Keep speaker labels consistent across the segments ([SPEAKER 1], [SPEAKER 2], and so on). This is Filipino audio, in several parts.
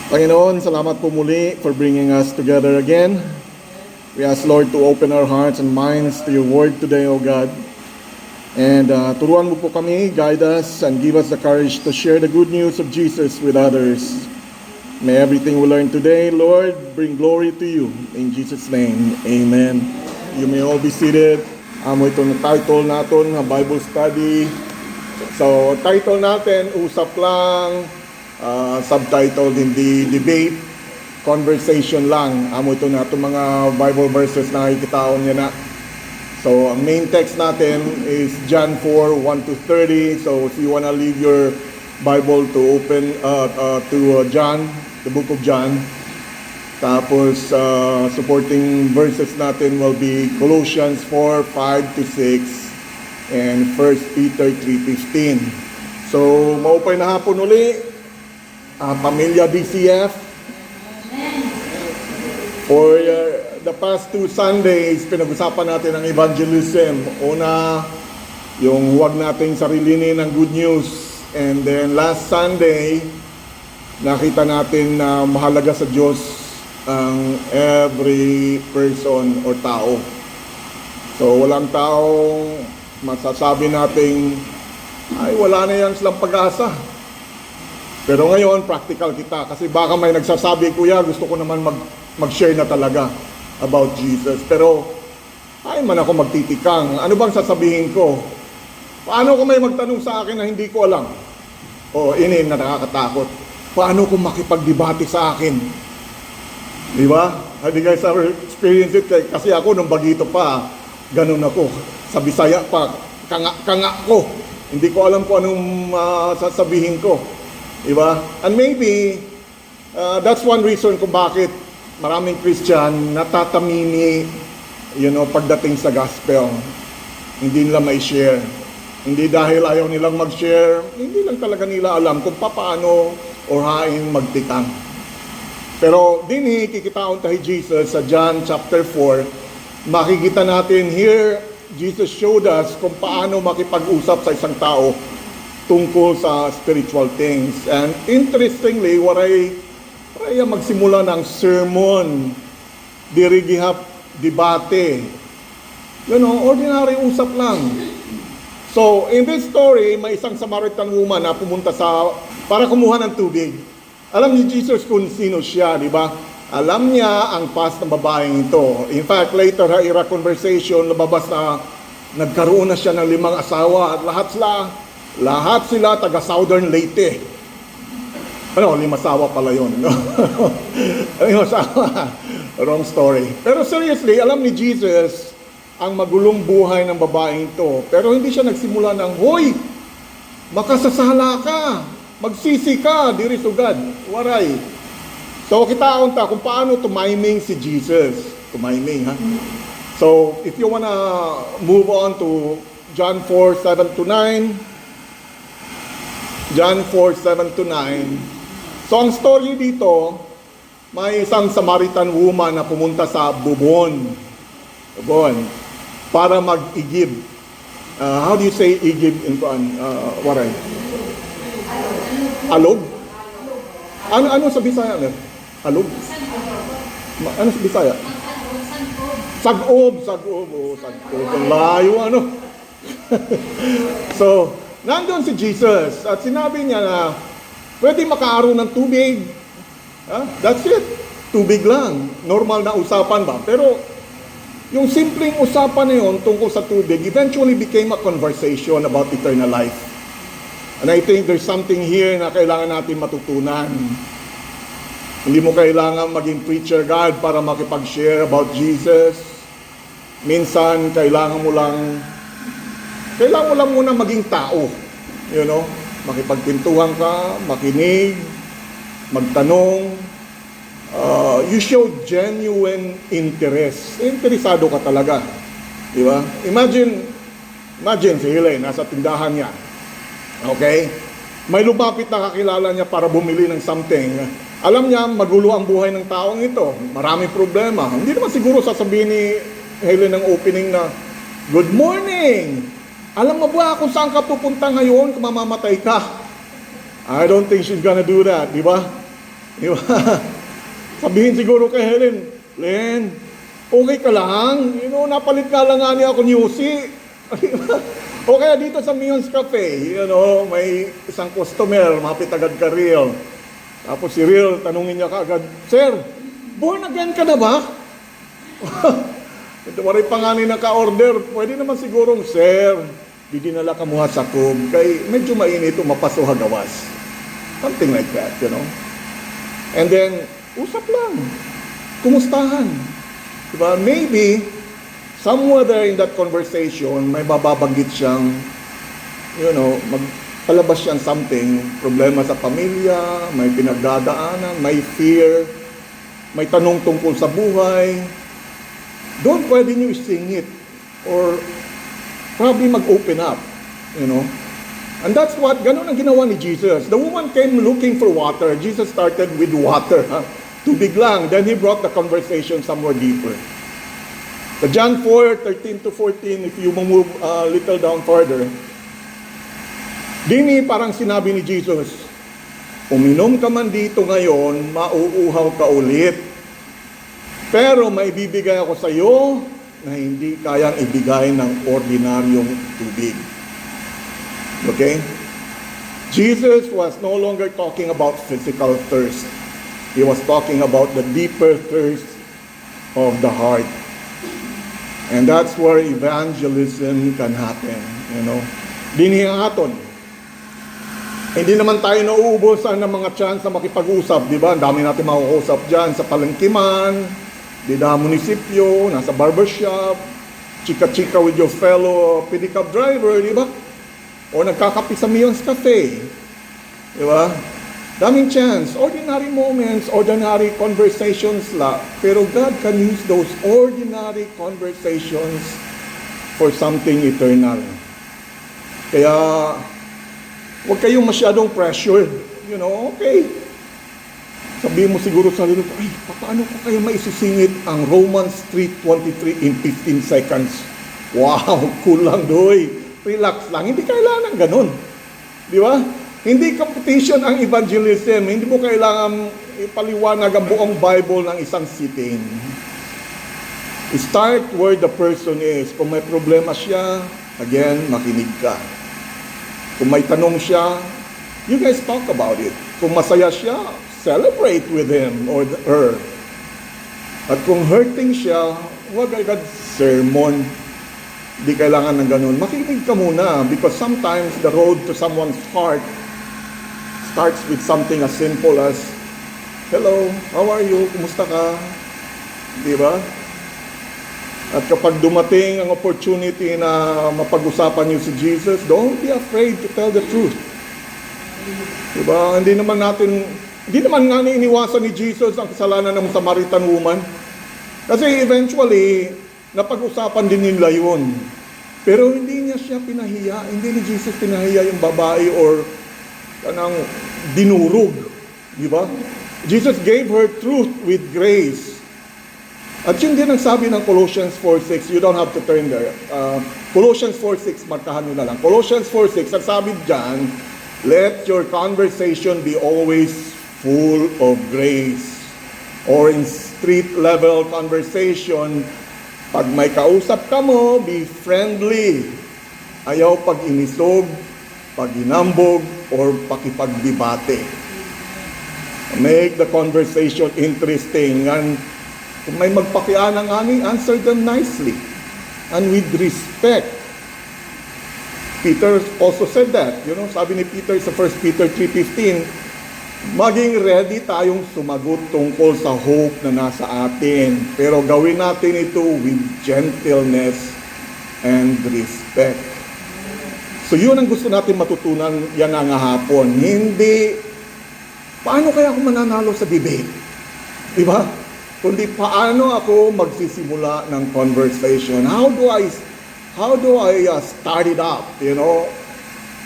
[SPEAKER 1] Panginoon, salamat po muli for bringing us together again. We ask, Lord, to open our hearts and minds to your word today, O God. And turuan mo po kami, guide us, and give us the courage to share the good news of Jesus with others. May everything we learn today, Lord, bring glory to you. In Jesus' name, amen. You may all be seated. Ito na title natin, Bible Study. So, title natin, Usap Lang. Subtitled, hindi debate, conversation lang. Ito na itong mga Bible verses na nakikitaon niya na. So, ang main text natin is John 4, 1-30. So, if you wanna leave your Bible to open to John, the book of John. Tapos, supporting verses natin will be Colossians 4, 5-6 and 1 Peter 3:15. So, maupay na hapon uli. Pamilya DCF. For the past 2 Sundays, pinag-usapan natin ang evangelism. Una, yung huwag nating sarilinin ng good news. And then last Sunday, nakita natin na mahalaga sa Diyos ang every person or tao. So walang taong masasabi nating, ay wala na yan silang pag-asa. Pero ngayon, practical kita. Kasi baka may nagsasabi, Kuya, gusto ko naman mag-share na talaga about Jesus. Pero, ay man ako magtitikang. Ano bang sasabihin ko? Paano kung may magtanong sa akin na hindi ko alam? Ini na nakakatakot. Paano kung makipagdebate sa akin? Di ba? Have you guys ever experienced it? Kasi ako, nung bagito pa, ganun ako. Sa Bisaya pa, kanga ko. Hindi ko alam kung anong sasabihin ko. Diba? And maybe, that's one reason kung bakit maraming Christian natatamimi, pagdating sa gospel. Hindi nila may share. Hindi dahil ayaw nilang mag-share, hindi lang talaga nila alam kung paano or hain magtikang. Pero din kikitaon tayo Jesus sa John chapter 4, makikita natin here, Jesus showed us kung paano makipag-usap sa isang tao tungkol sa spiritual things. And interestingly, waray magsimula ng sermon, dirigihap, debate. Ordinary usap lang. So, in this story, may isang Samaritan woman na pumunta para kumuha ng tubig. Alam ni Jesus kung sino siya, di ba? Alam niya ang past ng babaeng ito. In fact, later, ira conversation, lababas na nagkaroon na siya ng 5 asawa at lahat sila taga Southern Leyte. 5 asawa pala yun. 5 asawa. Wrong story. Pero seriously, alam ni Jesus ang magulong buhay ng babaeng ito. Pero hindi siya nagsimula ng, Hoy, makasasala ka, magsisi ka, diri sugad. Waray. So kitaon ta kung paano tumiming si Jesus. Tumiming, ha? So if you wanna move on to John 4, 7-9, John 4, 7-9. So ang story dito, may isang Samaritan woman na pumunta sa bubon para mag-igib. How do you say igib in waray? Alog? Ano sa Bisaya? Alog? Ano sa Bisaya? Sagob. Sagob. Ang layo, So, nandun si Jesus at sinabi niya na pwede makaaro ng tubig. That's it. Tubig lang. Normal na usapan ba? Pero yung simpleng usapan na yun tungkol sa tubig eventually became a conversation about eternal life. And I think there's something here na kailangan natin matutunan. Hindi mo kailangan maging preacher God para makipag-share about Jesus. Minsan, kailangan mo lang muna maging tao. Makipagkwentuhan ka, makinig, magtanong. You show genuine interest. Interesado ka talaga. Di ba? Imagine si Helen, nasa tindahan niya. Okay? May lumapit na kakilala niya para bumili ng something. Alam niya, magulo ang buhay ng taong ito. Maraming problema. Hindi naman siguro sasabihin ni Helen ng opening na, Good morning! Alam mo ba kung saan ka pupunta ngayon kung mamamatay ka? I don't think she's gonna do that, di ba? Di ba? Sabihin siguro kay Helen, Len, okay ka lang? Napalit ka lang nga niya ako ni Usi. O kaya dito sa Mion's Cafe, may isang customer, mapit agad ka Real. Tapos si Real, tanungin niya kaagad, Sir, born again ka na ba? Ito maray pa nga ni naka-order, pwede naman sigurong, Sir, didinala ka mo sa kub, kay medyo mainit mapaso hagawas. Something like that, And then, usap lang. Kumustahan. Diba? Maybe, somewhere there in that conversation, may bababanggit siyang, magpalabas siyang something, problema sa pamilya, may pinagdadaanan, may fear, may tanong tungkol sa buhay. Doon pwede niyo i-sing it. Or probably mag-open up. And that's what, ganun ang ginawa ni Jesus. The woman came looking for water. Jesus started with water. Tubig lang. Then He brought the conversation somewhere deeper. The John 4:13-14, if you move a little down further, dini parang sinabi ni Jesus, uminom ka man dito ngayon, mauuhaw ka ulit. Pero may bibigay ako sa iyo na hindi kayang ibigay ng ordinaryong tubig. Okay? Jesus was no longer talking about physical thirst. He was talking about the deeper thirst of the heart. And that's where evangelism can happen, Dinihaton. Hindi naman tayo nauubusan ng mga chance na makipag-usap, di ba? Ang dami natin makausap dyan sa palengkiman, dida munisipyo, nasa barbershop, chika-chika with your fellow pedicab driver, di ba? O nagkakapi sa Mion's Cafe, di ba? Daming chance, ordinary moments, ordinary conversations la. Pero God can use those ordinary conversations for something eternal. Kaya, huwag kayong masyadong pressured. Okay. Sabihin mo siguro sa sarili ko, ay, paano ko kayo maisisingit ang Romans 3:23 in 15 seconds? Wow, cool lang doy. Relax lang. Hindi kailangan ganun. Di ba? Hindi competition ang evangelism. Hindi mo kailangan ipaliwanag ang buong Bible ng isang sitting. Start where the person is. Kung may problema siya, again, makinig ka. Kung may tanong siya, you guys talk about it. Kung masaya siya, celebrate with him or her. At kung hurting siya, huwag agad sermon. Hindi kailangan ng ganun. Makinig ka muna because sometimes the road to someone's heart starts with something as simple as, hello, how are you? Kumusta ka? Di ba? At kapag dumating ang opportunity na mapag-usapan niyo si Jesus, don't be afraid to tell the truth. Di ba? Hindi naman nga iniwasan ni Jesus ang kasalanan ng Samaritan woman. Kasi eventually, napag-usapan din nila yun. Pero hindi niya siya pinahiya. Hindi ni Jesus pinahiya yung babae or kanang dinurog. Di ba? Jesus gave her truth with grace. At yun din ang sabi ng Colossians 4:6. You don't have to turn there. Colossians 4:6, markahan nyo na lang. Colossians 4:6, ang sabi dyan, let your conversation be always full of grace. Or in street level conversation, pag may kausap ka mo, be friendly. Ayaw pag inisog, pag inambog, or pakipagdebate. Make the conversation interesting. And kung may magpakianang ani, answer them nicely. And with respect. Peter also said that. Sabi ni Peter sa 1 Peter 3:15, maging ready tayong sumagot tungkol sa hope na nasa atin. Pero gawin natin ito with gentleness and respect. So yun ang gusto natin matutunan yan nga hapon. Hindi, paano kaya ako mananalo sa debate? Diba? Kundi paano ako magsisimula ng conversation? How do I start it up?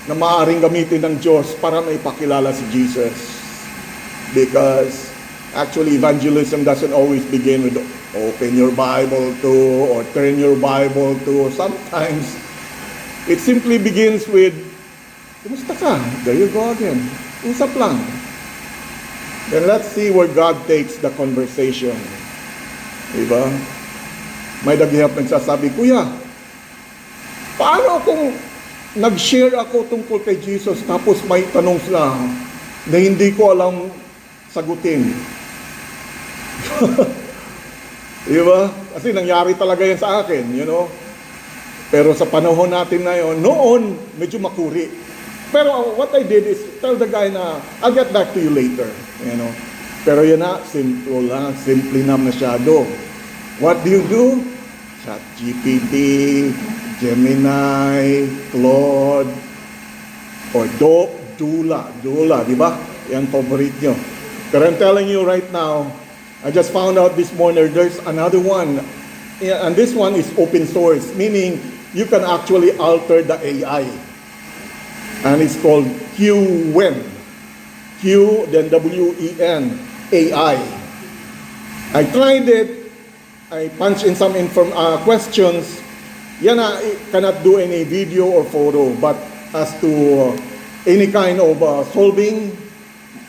[SPEAKER 1] Na maaaring gamitin ng Diyos para maipakilala si Jesus. Because actually evangelism doesn't always begin with open your Bible to or turn your Bible to. Sometimes it simply begins with, kumusta ka? There you go again. Usap lang. then let's see where God takes the conversation. Diba? May daghihap nagsasabi, Kuya, paano kung nag-share ako tungkol kay Jesus tapos may tanong sila na hindi ko alam sagutin? Diba? Kasi nangyari talaga yan sa akin, you know? Pero sa panahon natin na yun, noon, medyo makuri. Pero what I did is tell the guy na, I'll get back to you later, you know? Pero yan na, simple na masyado. What do you do? ChatGPT, Gemini, Claude, or Dula, di ba? Yan favorite nyo. Pero I'm telling you right now, I just found out this morning there's another one. Yeah, and this one is open source, meaning you can actually alter the AI. And it's called QWEN. Q, then W-E-N, AI. I tried it. I punched in some questions. Yan na, it cannot do any video or photo, but as to any kind of solving,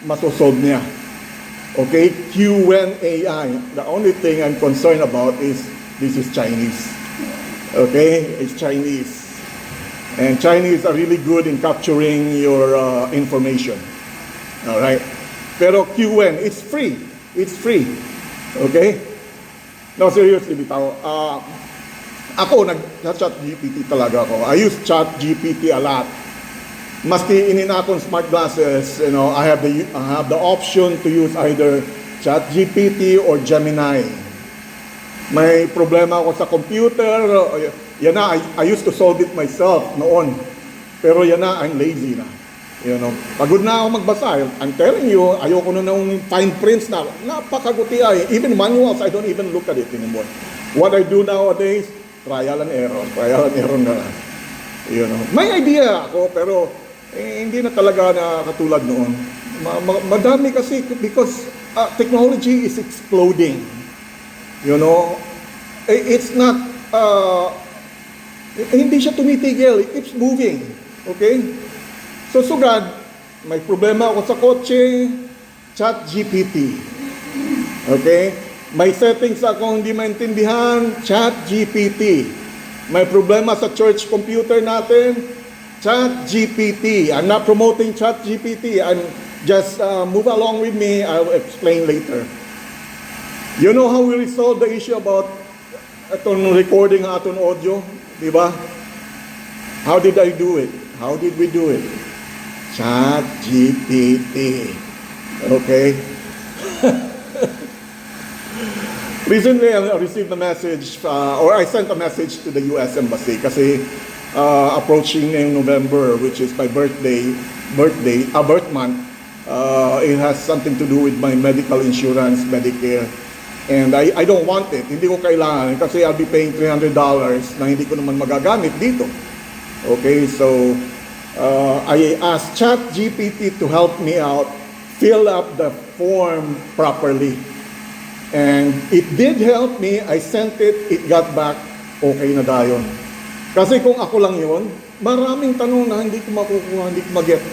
[SPEAKER 1] masosolve niya. Okay, QWEN AI. The only thing I'm concerned about is this is Chinese. Okay, it's Chinese. And Chinese are really good in capturing your information. All right. Pero QWEN, it's free. It's free. Okay? No, seriously, bitaw. Ako, nag-ChatGPT talaga ako. I use ChatGPT a lot. Maski ininakon smart glasses, you know, I have the option to use either ChatGPT or Gemini. May problema ako sa computer, yan na, I used to solve it myself noon. Pero yan na, I'm lazy na. You know, pagod na ako magbasa. I'm telling you, ayoko na ng fine prints na, napakaguti ay. Even manuals, I don't even look at it anymore. What I do nowadays, trial and error na lang. You know, may idea ako, pero hindi na talaga na katulad noon. Madami kasi because technology is exploding. You know, it's not, hindi siya tumitigil, it keeps moving. Okay? So sugad, may problema ako sa kotse, ChatGPT. Okay? May settings ako hindi maintindihan, ChatGPT. May problema sa church computer natin, ChatGPT. I'm not promoting ChatGPT. I'm just move along with me. I'll explain later. You know how we resolve the issue about itong recording aton audio? Diba? How did I do it? How did we do it? ChatGPT. Okay? Recently, I received a message, or I sent a message to the U.S. Embassy kasi approaching in November, which is my birth month. It has something to do with my medical insurance, Medicare. And I don't want it. Hindi ko kailangan kasi I'll be paying $300 na hindi ko naman magagamit dito. Okay, so I asked ChatGPT to help me out, fill up the form properly. And it did help me. I sent it, it got back, okay na dayon. Kasi kung ako lang yun, maraming tanong na hindi ko makukuha, hindi ko mag-get.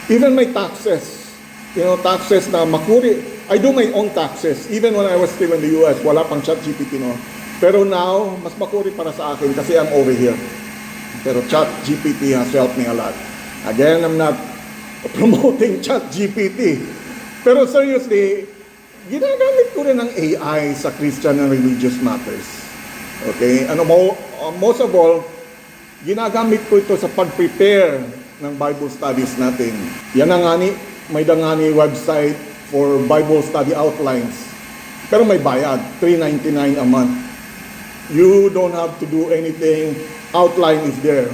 [SPEAKER 1] Even my taxes, you know, taxes na makuri. I do my own taxes. Even when I was still in the US, wala pang ChatGPT no. Pero now, mas makuri para sa akin kasi I'm over here. Pero ChatGPT has helped me a lot. Again, I'm not promoting ChatGPT. Pero seriously, ginagamit ko rin ng AI sa Christian and religious matters. Okay? Most of all, ginagamit ko ito sa pag-prepare ng Bible studies natin. Yan ang may dangani website for Bible study outlines. Pero may bayad, $3.99 a month. You don't have to do anything. Outline is there.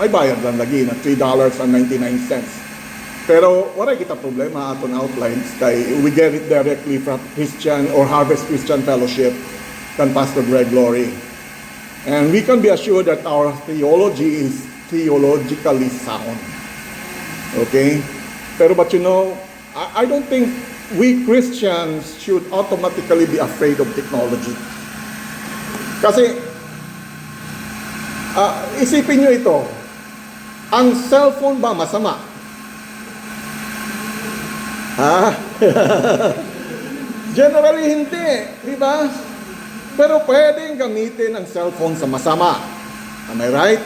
[SPEAKER 1] May bayad lang lagi na $3.99. Pero wala kita problema aton outlines kay we get it directly from Christian or Harvest Christian Fellowship kan Pastor Greg Laurie. And we can be assured that our theology is theologically sound. Okay? Pero but you know, I don't think we Christians should automatically be afraid of technology. Kasi isipin nyo ito, ang cellphone ba masama? Ha? Generally, hindi. Di ba? Pero pwedeng gamitin ang cellphone sa masama. Am I right?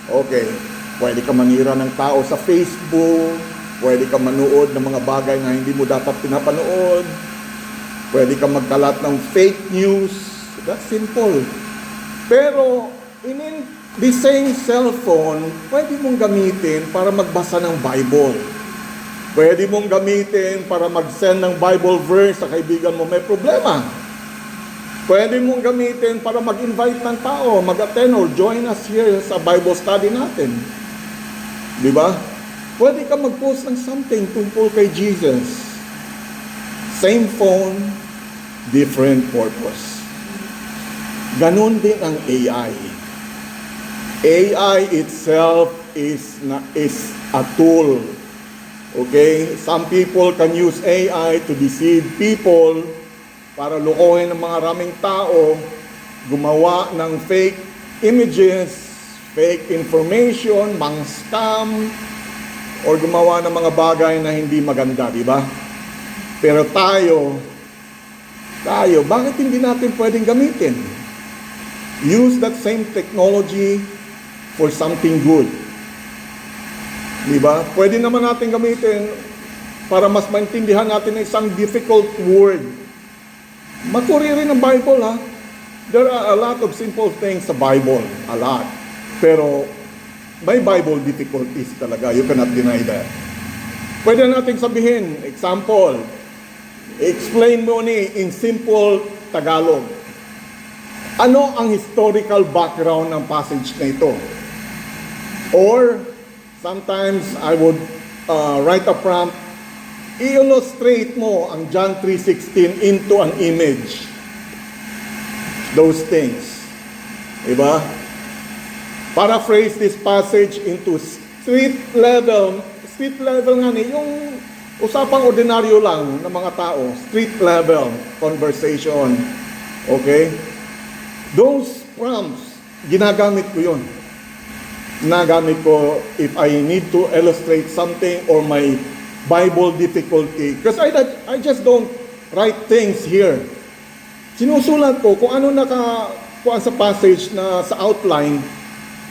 [SPEAKER 1] Okay. Pwede ka manira ng tao sa Facebook. Pwede ka manood ng mga bagay na hindi mo dapat pinapanood. Pwede ka magkalat ng fake news. That's simple. Pero, the same cellphone, pwede mong gamitin para magbasa ng Bible. Pwede mong gamitin para mag-send ng Bible verse sa kaibigan mo may problema. Pwede mong gamitin para mag-invite ng tao, mag-attend or join us here sa Bible study natin. Di ba? Pwede ka mag-post ng something tungkol kay Jesus. Same phone, different purpose. Ganon din ang AI. AI itself is a tool. Okay? Some people can use AI to deceive people para lokohin ng mga raming tao, gumawa ng fake images, fake information, mga scam, or gumawa ng mga bagay na hindi maganda, di ba? Pero tayo, bakit hindi natin pwedeng gamitin? Use that same technology for something good. Di ba? Pwede naman natin gamitin para mas maintindihan natin isang difficult word. Makuri rin ang Bible, ha? There are a lot of simple things sa Bible. A lot. Pero may Bible difficulties talaga. You cannot deny that. Pwede natin sabihin, example, explain mo ni in simple Tagalog. Ano ang historical background ng passage na ito? Or, sometimes I would write a prompt, i-illustrate mo ang John 3:16 into an image. Those things. Diba? Paraphrase this passage into street level nga ni, yung usapang ordinaryo lang ng mga tao, street level conversation. Okay? Those prompts, ginagamit ko yun. Ginagamit ko if I need to illustrate something or my Bible difficulty. Because I just don't write things here. Sinusulat ko kung ano kuan sa passage na sa outline.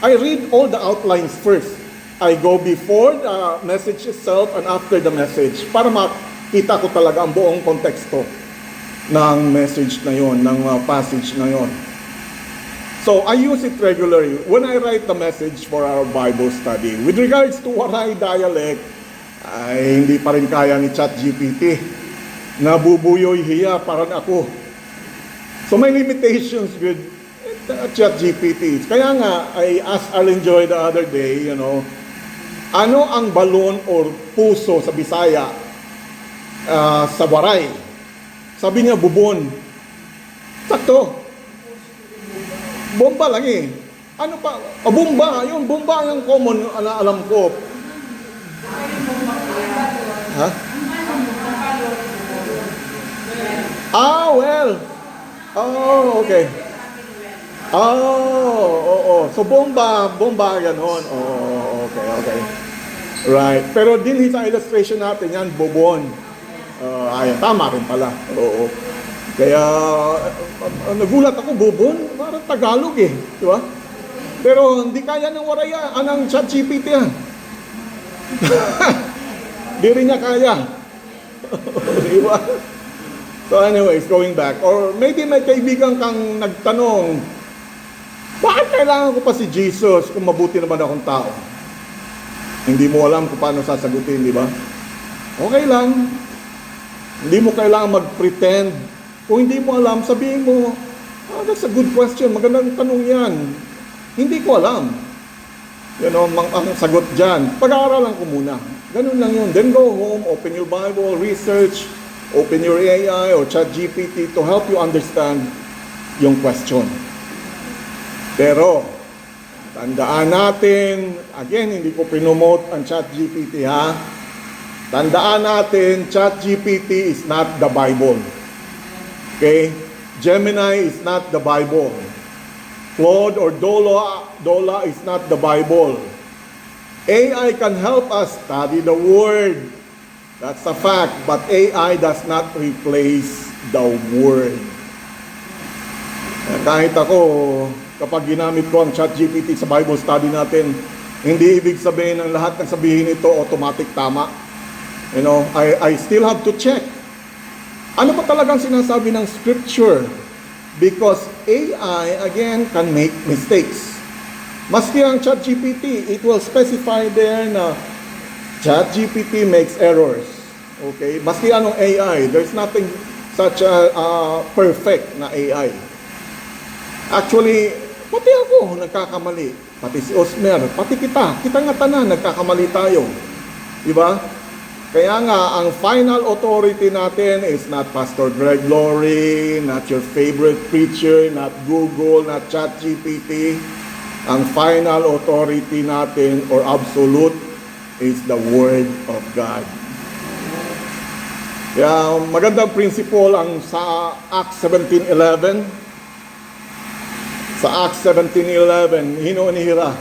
[SPEAKER 1] I read all the outlines first. I go before the message itself and after the message para makita ko talaga ang buong konteksto ng message na yon, ng passage na yon. So, I use it regularly when I write the message for our Bible study. With regards to Waray dialect, ay hindi pa rin kaya ni ChatGPT. Nabubuyoy hiya parang ako. So, may limitations with ChatGPT. Kaya nga, I asked Arlen Joy the other day, ano ang balon or puso sa Bisaya sa Waray? Sabi niya, bubon. Sakto. Bomba lang eh. Ano pa? Bomba. Yung bomba yung common na alam ko. Ha? Well. Oh, okay. Oo. So bomba ganon. Oh, okay. Right. Pero din sa illustration natin yan, bubon. Ayan, tama rin pala. Oo. Kaya, nagulat ako, bubon, parang Tagalog eh, di ba? Pero hindi kaya ng Waraya, anang ChatGPT yan. Di rin niya kaya. Di ba? So anyways, going back, or maybe may kaibigan kang nagtanong, bakit kailangan ko pa si Jesus kung mabuti naman akong tao? Hindi mo alam kung paano sasagutin, di ba? Okay lang. Hindi mo kailangan mag-pretend. Kung hindi mo alam, sabihin mo, that's a good question. Magandang tanong yan. Hindi ko alam. Ang sagot dyan. Pag-aaralan ko muna. Ganun lang yun. Then go home, open your Bible, research, open your AI or ChatGPT to help you understand yung question. Pero, tandaan natin, again, hindi ko promote ang ChatGPT, ha? Tandaan natin, ChatGPT is not the Bible. Okay? Gemini is not the Bible. Claude or Dola is not the Bible. AI can help us study the Word. That's a fact. But AI does not replace the Word. Kahit ako, kapag ginamit ko ang ChatGPT sa Bible study natin, hindi ibig sabihin ng lahat ng sabihin ito automatic tama. I still have to check. Ano ba talagang sinasabi ng Scripture? Because AI, again, can make mistakes. Maski ang ChatGPT, it will specify there na ChatGPT makes errors. Okay? Maski anong AI, there's nothing such a perfect na AI. Actually, pati ako nagkakamali. Pati si Osmer, pati kita nga tanan, nagkakamali tayo. Diba? Kaya nga, ang final authority natin is not Pastor Greg Laurie, not your favorite preacher, not Google, not ChatGPT. Ang final authority natin or absolute is the Word of God. Kaya magandang principle ang sa Acts 17:11. Sa Acts 17:11, hinunihira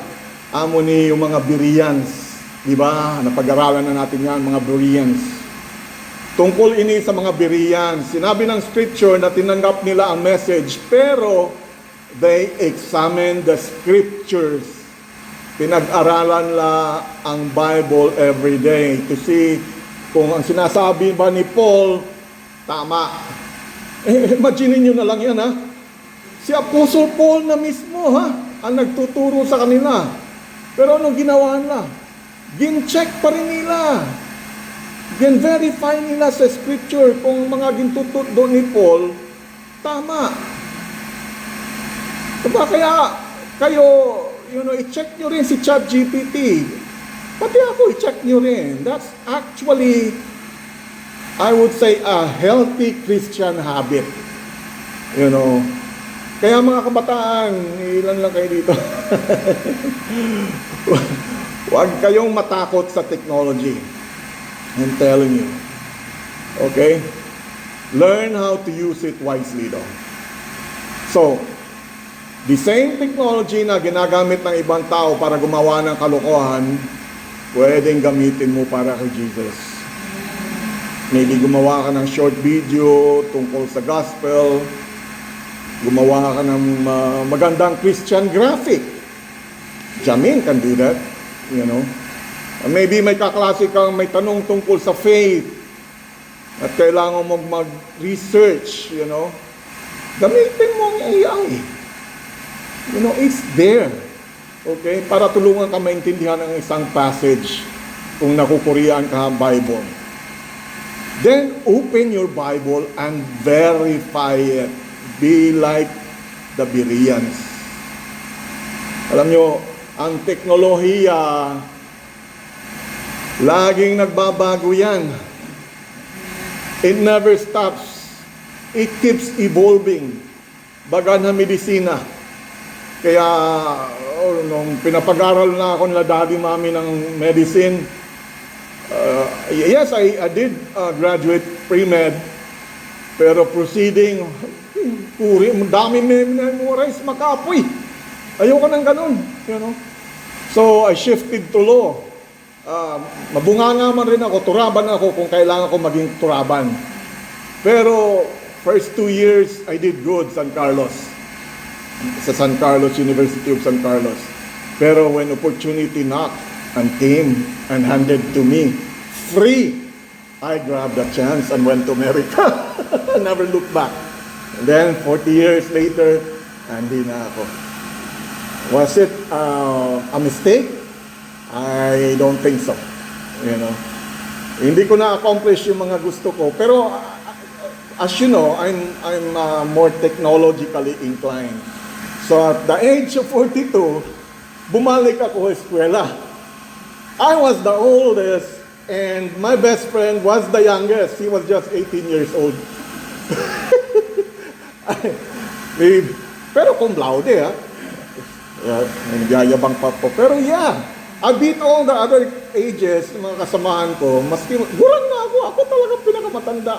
[SPEAKER 1] amo ni yung mga Bereans. Diba? Napag-aralan na natin yan, mga Bereans. Tungkol ini sa mga Bereans, sinabi ng Scripture na tinanggap nila ang message, pero they examined the Scriptures. Pinag-aralan la ang Bible every day to see kung ang sinasabi ba ni Paul, tama. Imagine nyo na lang yan, ha? Si Apostle Paul na mismo, ha? Ang nagtuturo sa kanila. Pero anong ginawa nila? Gin-check pa rin nila. Gin-verify nila sa Scripture kung mga gintututo ni Paul, tama. Diba? Kaya kayo, i-check nyo rin si ChatGPT. Pati ako, i-check nyo rin. That's actually, I would say, a healthy Christian habit. Kaya mga kabataan, ilan lang kayo dito. Huwag kayong matakot sa technology. I'm telling you. Okay? Learn how to use it wisely though. So, the same technology na ginagamit ng ibang tao para gumawa ng kalokohan, pwedeng gamitin mo para kay Jesus. Maybe gumawa ka ng short video tungkol sa gospel, gumawa ka ng magandang Christian graphic. Jamin can do that, Maybe may kaklase kang may tanong tungkol sa faith at kailangan mo mag-research, Gamitin mo ang AI. It's there. Okay? Para tulungan ka maintindihan ang isang passage kung nakukurian ka ang Bible. Then, open your Bible and verify it. Be like the Bereans. Alam nyo, ang teknolohiya, laging nagbabago yan. It never stops. It keeps evolving. Baga na medisina. Kaya, nung pinapag-aral na ako nila daddy mami ng medicine, yes, I did graduate pre-med, pero proceeding, dami memorize, makapoy. Ayoko nang ganun, So, I shifted to law. Mabunganga man rin ako, turaban ako kung kailangan ko maging turaban. Pero, first 2 years, I did good, San Carlos. Sa San Carlos, University of San Carlos. Pero when opportunity knocked and came and handed to me, free, I grabbed the chance and went to America. Never looked back. And then, 40 years later, hindi na ako. Was it a mistake? I don't think so. Hindi ko na-accomplish yung mga gusto ko. Pero, as you know, I'm more technologically inclined. So, at the age of 42, bumalik ako sa eskwela. I was the oldest, and my best friend was the youngest. He was just 18 years old. Pero cum laude, ha? Nagyayabang pa po. Pero yeah, I beat all the other ages, mga kasamahan ko. Maski, gurang na ako. Ako talaga pinakamatanda.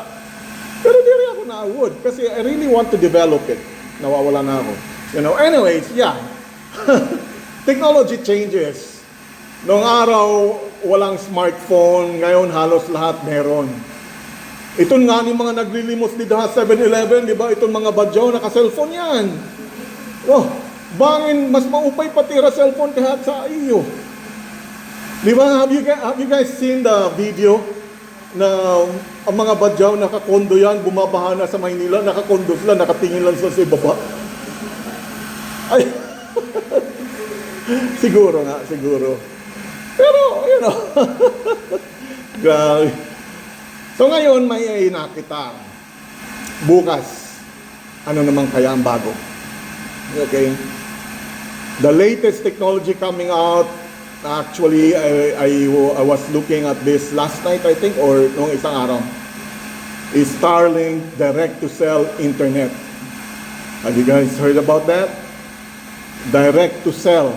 [SPEAKER 1] Pero di rin ako na-award. Kasi I really want to develop it. Nawawala na ako. Anyways, yeah. Technology changes. Noong araw, walang smartphone, ngayon halos lahat meron. Ito nga ni mga naglilimos dito sa 7-Eleven, di ba? Itong mga badyaw, naka-cellphone yan. Oh, bangin, mas maupay patira cellphone kahit sa iyo. Di ba? Have you guys seen the video na ang mga badyaw nakakondo yan, bumabaha na sa Maynila, nakakondo sila, nakatingin lang sa ibaba? Ay, siguro nga, siguro. Pero, you know, grabe. So ngayon, may nakita. Bukas, ano naman kaya ang bago? Okay? The latest technology coming out, actually, I was looking at this last night, I think, or noong isang araw, is Starlink direct-to-cell internet. Have you guys heard about that? Direct-to-cell.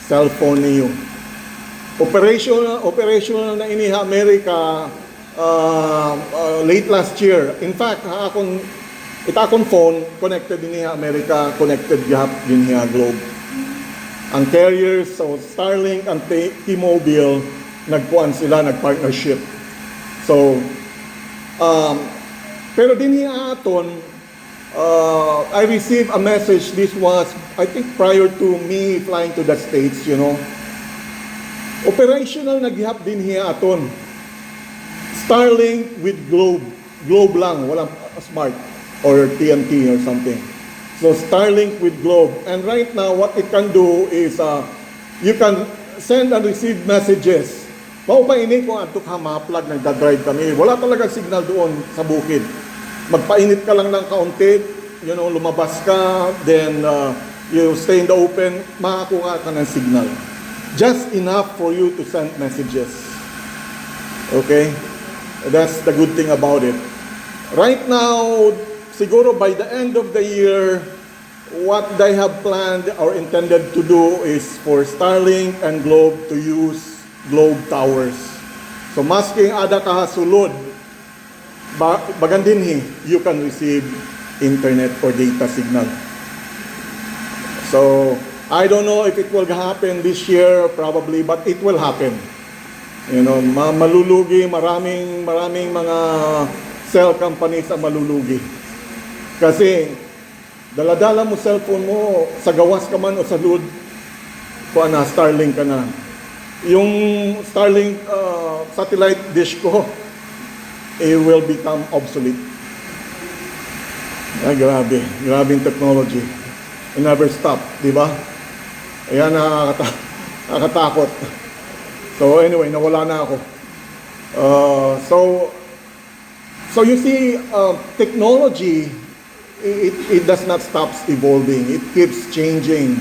[SPEAKER 1] Cellphone niyo. Operational na ini sa Amerika late last year. In fact, akong phone connected din sa Amerika, connected gap din sa globe. Ang carriers, so Starlink and T-Mobile, nagpuan sila, nag-partnership. So, pero din sa aton, I received a message. This was, I think, prior to me flying to the States, you know. Operational naghihap din hiya aton. Starlink with Globe. Globe lang, walang smart or TNT or something. So Starlink with Globe. And right now, what it can do is you can send and receive messages. Paupainit kung ato ka ma-plug, nagdadrive kami. Wala talaga signal doon sa bukid. Magpainit ka lang ng kaunti, you know, lumabas ka, then you stay in the open, makakuha ka ng signal. Just enough for you to send messages. Okay? That's the good thing about it. Right now, siguro by the end of the year, what they have planned or intended to do is for Starlink and Globe to use Globe towers. So masking ada kahasulod, bagandinhi, you can receive internet or data signal. So, I don't know if it will happen this year, probably, but it will happen. You know, malulugi, maraming mga cell companies ang malulugi. Kasi, daladala mo cellphone mo, sa gawas ka man o sa load, kuha na, Starlink ka na. Yung Starlink satellite dish ko, it will become obsolete. Ay, grabing technology. It never stop, di ba? Ayan, nakakatakot. So anyway, nawala na ako. So you see, technology, it does not stop evolving. It keeps changing.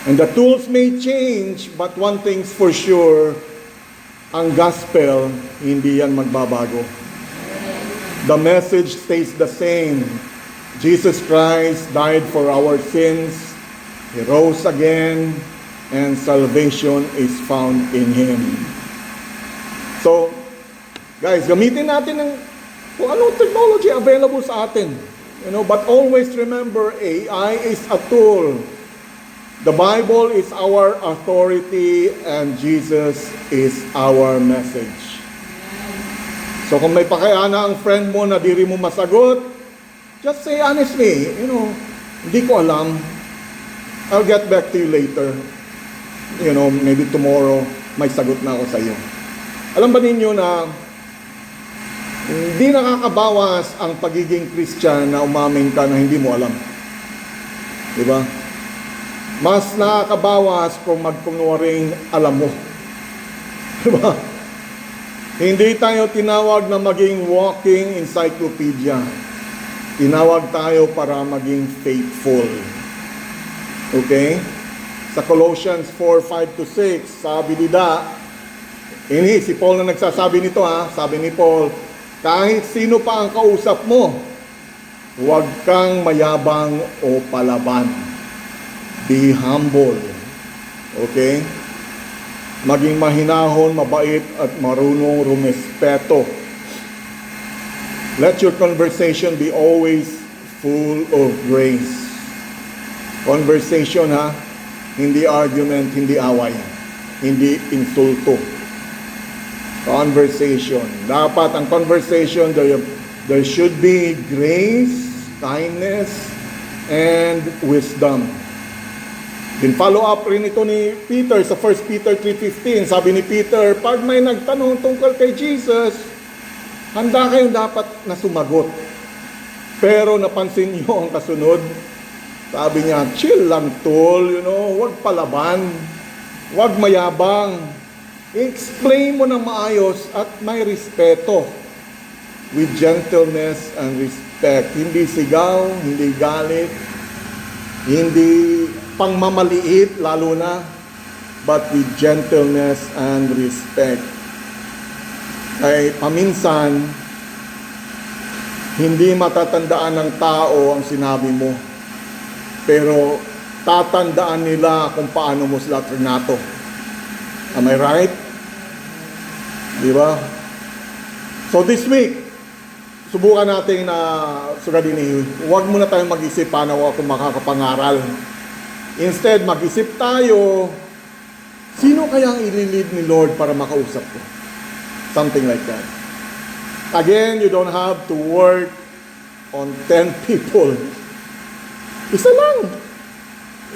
[SPEAKER 1] And the tools may change, but one thing's for sure, ang gospel, hindi yan magbabago. The message stays the same. Jesus Christ died for our sins. He rose again, and salvation is found in Him. So, guys, gamitin natin kung anong technology available sa atin. You know, but always remember, AI is a tool. The Bible is our authority, and Jesus is our message. So, kung may pakayana ang friend mo na diri mo masagot, just say honestly, you know, hindi ko alam. I'll get back to you later. You know, maybe tomorrow, may sagot na ako sa iyo. Alam ba ninyo na hindi nakakabawas ang pagiging Christian na umamin ka na hindi mo alam? Diba? Mas nakakabawas kung magkunwaring alam mo. Diba? Hindi tayo tinawag na maging walking encyclopedia. Tinawag tayo para maging faithful. Okay? Sa Colossians 4:5-6, sabi si Paul na nagsasabi nito sabi ni Paul, kahit sino pa ang kausap mo, huwag kang mayabang o palaban. Be humble. Okay? Maging mahinahon, mabait at marunong rumespeto. Let your conversation be always full of grace. Conversation hindi argument, hindi away. hindi insulto. Conversation. Dapat ang conversation, there should be grace, kindness, and wisdom. Din follow up rin ito ni Peter sa 1 Peter 3:15. Sabi ni Peter, pag may nagtanong tungkol kay Jesus, handa kayong dapat na sumagot. Pero napansin niyo ang kasunod, sabi niya, chill lang tol, huwag palaban, huwag mayabang. I-explain mo ng maayos at may respeto. With gentleness and respect. Hindi sigaw, hindi galit, hindi pangmamaliit lalo na, but with gentleness and respect. Ay paminsan, hindi matatandaan ng tao ang sinabi mo, pero tatandaan nila kung paano mo sila trinato. Am I right? Di ba? So this week, subukan natin na sugadin huwag muna tayong mag-isip paano ako makakapangaral. Instead, mag-isip tayo, sino kaya ang ililid ni Lord para makausap ko? Something like that. Again, you don't have to work on 10 people. Isa lang.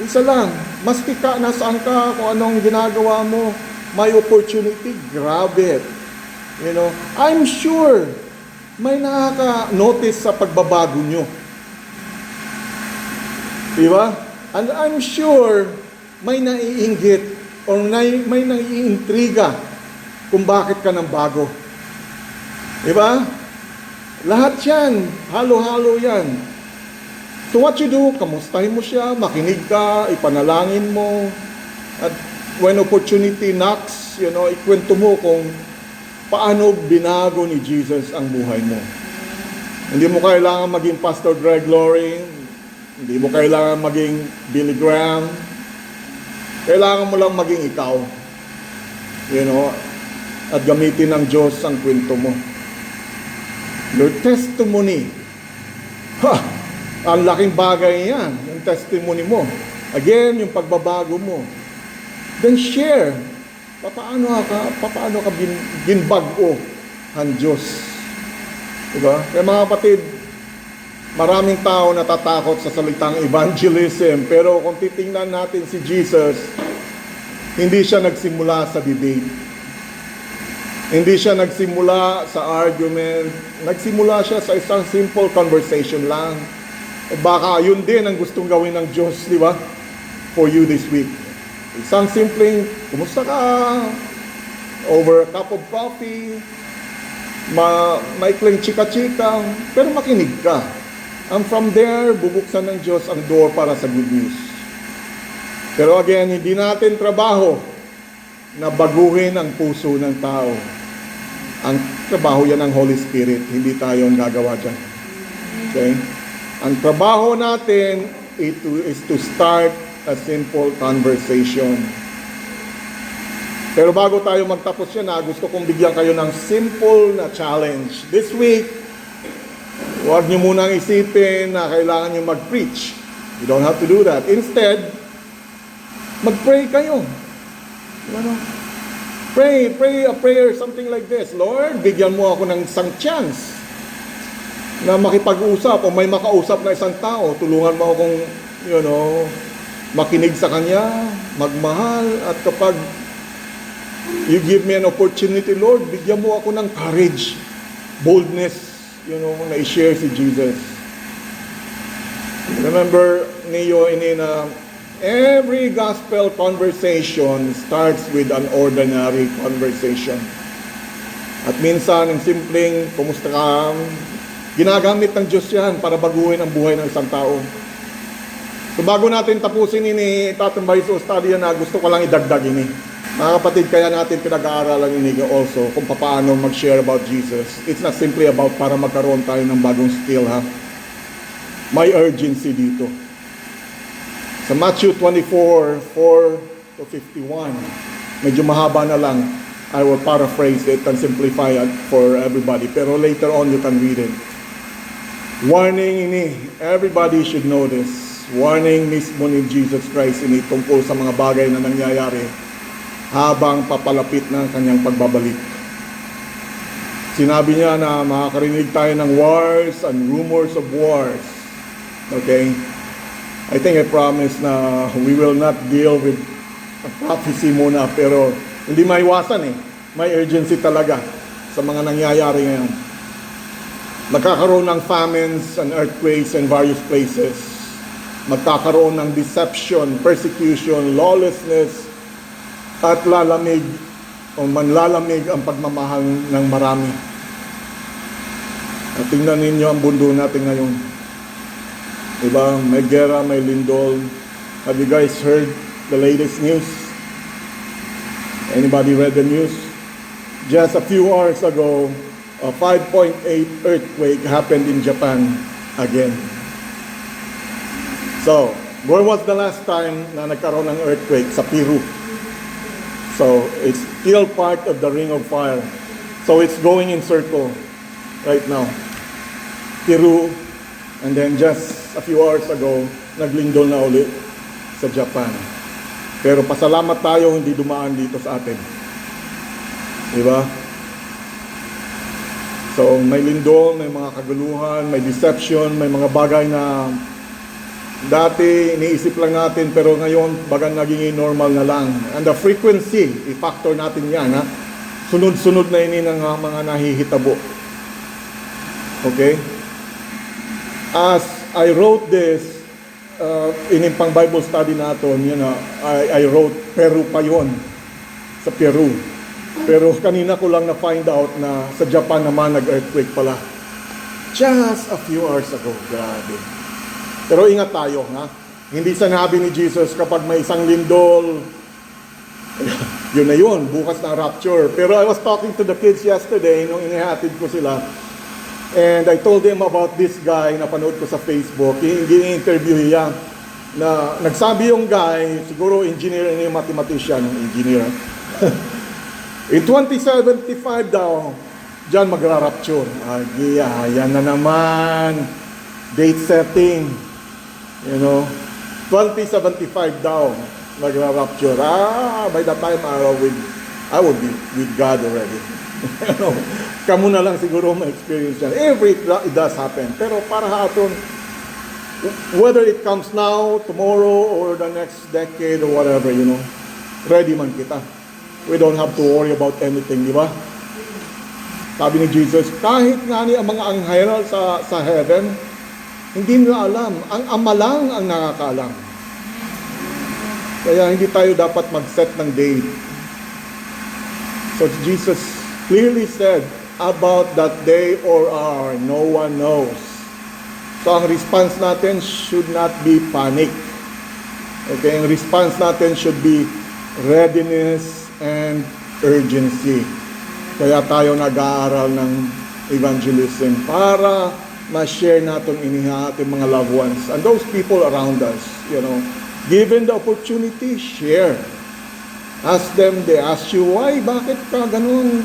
[SPEAKER 1] Isa lang. Maski ka, nasaan ka, kung anong ginagawa mo, may opportunity, grab it. I'm sure may nakaka-notice sa pagbabago nyo. Diba? And I'm sure may naiinggit or may naiintriga kung bakit ka nang bago. Diba? Lahat yan, halo-halo yan. So what you do, kamustahin mo siya, makinig ka, ipanalangin mo, at when opportunity knocks, ikwento mo kung paano binago ni Jesus ang buhay mo. Hindi mo kailangan maging Pastor Greg Loring, hindi mo kailangan maging Billy Graham, kailangan mo lang maging ikaw. At gamitin ng Diyos ang kwento mo. Your testimony. Ang laking bagay yan, yung testimony mo. Again, yung pagbabago mo. Then share. Paano ka ginbago ang Diyos? Diba? Kaya mga kapatid, maraming tao natatakot sa salitang evangelism. Pero kung titingnan natin si Jesus, hindi siya nagsimula sa debate. Hindi siya nagsimula sa argument. Nagsimula siya sa isang simple conversation lang. Baka yun din ang gustong gawin ng Diyos, di ba? For you this week. Isang simpleng, kumusta ka? Over a cup of coffee. Maikling chika-chika. Pero makinig ka. And from there, bubuksan ng Diyos ang door para sa good news. Pero again, hindi natin trabaho na baguhin ang puso ng tao. Ang trabaho yan ng Holy Spirit. Hindi tayo ang gagawa dyan. Okay? Ang trabaho natin is to start a simple conversation. Pero bago tayo magtapos yan, gusto kong bigyan kayo ng simple na challenge. This week, huwag nyo munang isipin na kailangan nyo mag-preach. You don't have to do that. Instead, mag-pray kayo. Pray a prayer, something like this. Lord, bigyan mo ako ng isang chance na makipag-usap o may makausap na isang tao. Tulungan mo akong, makinig sa kanya, magmahal, at kapag you give me an opportunity, Lord, bigyan mo ako ng courage, boldness, na i-share si Jesus. Remember, Neo and Nina, every gospel conversation starts with an ordinary conversation. At minsan, ang simpleng, kumusta ka? Ginagamit ng Diyos yan para baguhin ang buhay ng isang tao. So bago natin tapusin ini, tatambay sa study na gusto ko lang idagdag ini. Mga kapatid, kaya natin pinag-aaralan ini also kung paano mag-share about Jesus. It's not simply about para magkaroon tayo ng bagong skill, ha? May urgency dito. Sa Matthew 24, 4 to 51, medyo mahaba na lang. I will paraphrase it and simplify it for everybody. Pero later on, you can read it. Warning ini, everybody should know this. Warning mismo ni Jesus Christ ini tungkol sa mga bagay na nangyayari habang papalapit ng kanyang pagbabalik. Sinabi niya na makakarinig tayo ng wars and rumors of wars. Okay? I think I promise na we will not deal with prophecy muna, pero hindi maiwasan eh. May urgency talaga sa mga nangyayari ngayon. Magkakaroon ng famines and earthquakes in various places. Magkakaroon ng deception, persecution, lawlessness, at lalamig o manlalamig ang pagmamahal ng marami. At tingnan ninyo ang mundo natin ngayon. Diba? May gera, may lindol. Have you guys heard the latest news? Anybody read the news? Just a few hours ago, a 5.8 earthquake happened in Japan again. So, where was the last time na nagkaroon ng earthquake? Sa Peru. So, it's still part of the ring of fire. So, it's going in circle right now. Peru, and then just a few hours ago, naglindol na ulit sa Japan. Pero pasalamat tayo hindi dumaan dito sa atin. Diba? So, may lindol, may mga kaguluhan, may deception, may mga bagay na dati iniisip lang natin pero ngayon bagang naging normal na lang. And the frequency, i-factor natin yan, ha? Sunod-sunod na ini ng mga nahihitabo. Okay? As I wrote this, pang Bible study natin, you know, I wrote Peru pa yun. Sa Peru. Pero kanina ko lang na-find out na sa Japan naman nag-earthquake pala. Just a few hours ago. Grabe. Pero ingat tayo, ha? Hindi sanabi ni Jesus kapag may isang lindol, yun na yun, bukas na rapture. Pero I was talking to the kids yesterday nung inihatid ko sila. And I told them about this guy na panood ko sa Facebook. Interview niya na nagsabi yung guy, siguro engineer na yung mathematician, engineer. In 2075 daw, dyan magra-rapture. Yan na naman. Date setting. You know, 2075 daw magra-rapture. By that time I would be with God already. You know, kamu na lang siguro ma-experience yan. It does happen. Pero para haton, whether it comes now, tomorrow, or the next decade, or whatever, you know, ready man kita. We don't have to worry about anything, di ba? Sabi ni Jesus, kahit nga ni ang mga anghel sa heaven, hindi nila alam. Ang Ama lang ang nakakaalam. Kaya hindi tayo dapat mag-set ng date. So Jesus clearly said, about that day or hour, no one knows. So ang response natin should not be panic. Okay, ang response natin should be readiness and urgency. Kaya tayo nag-aaral ng evangelism para ma-share natin ating mga loved ones and those people around us, you know. Given the opportunity, share. Ask them, they ask you, why? Bakit ka ganun?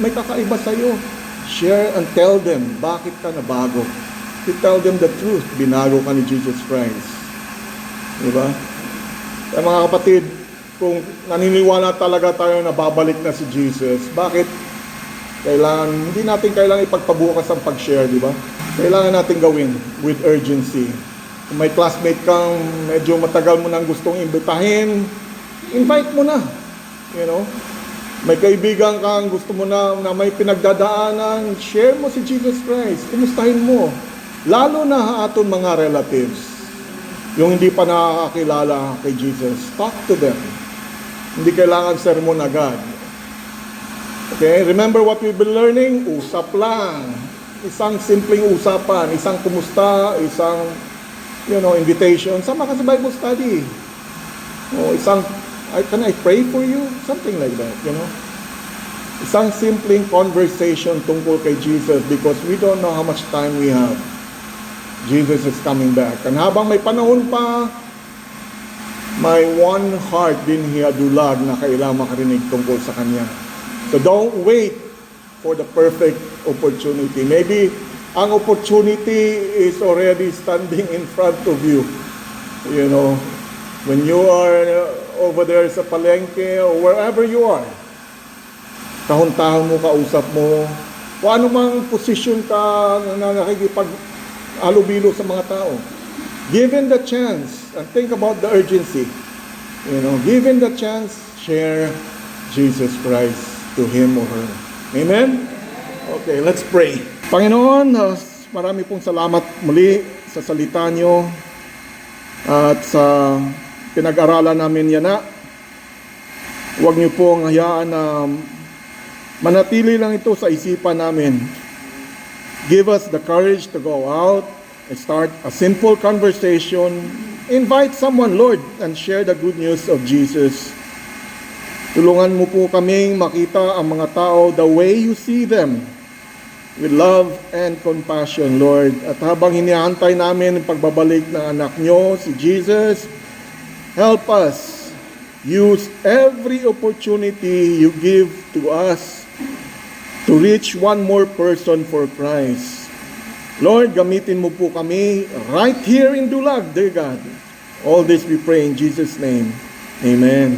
[SPEAKER 1] May kakaiba sa'yo. Share and tell them, bakit ka nabago? You tell them the truth, binago ka ni Jesus Christ. Diba? Kaya mga kapatid, kung naniniwala talaga tayo na babalik na si Jesus, bakit hindi natin kailangan ipagpabukas ang pag-share, di ba? Kailangan natin gawin with urgency. Kung may classmate kang medyo matagal mo nang gustong imbitahin, invite mo na. You know? May kaibigan kang gusto mo na may pinagdadaanan, share mo si Jesus Christ. Kumustahin mo. Lalo na aton mga relatives. Yung hindi pa nakakakilala kay Jesus, talk to them. Hindi kailangan sermon agad. Okay, remember what we've been learning? Usap lang. Isang simpleng usapan, isang kumusta, isang, invitation. Sama ka sa Bible study. O isang, can I pray for you? Something like that, Isang simpleng conversation tungkol kay Jesus because we don't know how much time we have. Jesus is coming back. And habang may panahon pa, may one heart din hiyadulag na kailangan makarinig tungkol sa Kanya. So don't wait for the perfect opportunity. Maybe ang opportunity is already standing in front of you. When you are over there sa palengke or wherever you are. Kahon-tahon mo, kausap mo, kung ano mang posisyon ka na nakikipag-alubilo sa mga tao. Given the chance, and think about the urgency. Given the chance, share Jesus Christ to him or her. Amen? Okay, let's pray. Panginoon, marami pong salamat muli sa salita nyo at sa pinag-aralan namin yan na. Huwag niyo pong hayaan na manatili lang ito sa isipan namin. Give us the courage to go out and start a simple conversation. Invite someone, Lord, and share the good news of Jesus. Tulungan mo po kaming makita ang mga tao the way you see them, with love and compassion, Lord. At habang hinihantay namin ang pagbabalik ng anak nyo, si Jesus, help us use every opportunity you give to us to reach one more person for Christ. Lord, gamitin mo po kami right here in Dulag, dear God. All this we pray in Jesus' name. Amen.